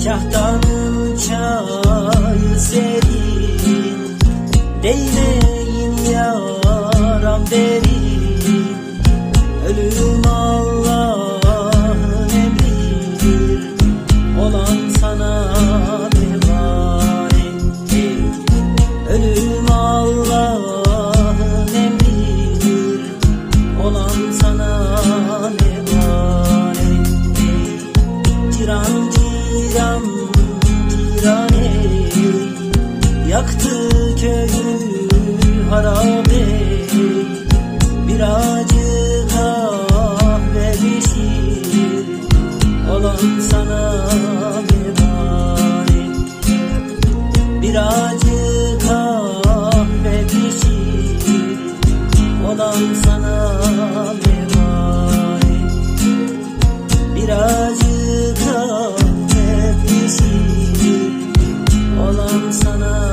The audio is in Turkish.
Kahtanın çayı serin, değmeyin yaram derin. Ölüm Allah'ın emridir, olan sana emanet. Ölüm Allah'ın emridir, olan sana emanet. Ciran ciran ciran ey, yaktı köyü harabe. Birazcık kahve pişir, olan sana emanet. Birazcık kahve pişir, olan sana emanet. Birazcık kahve pişir, olan sana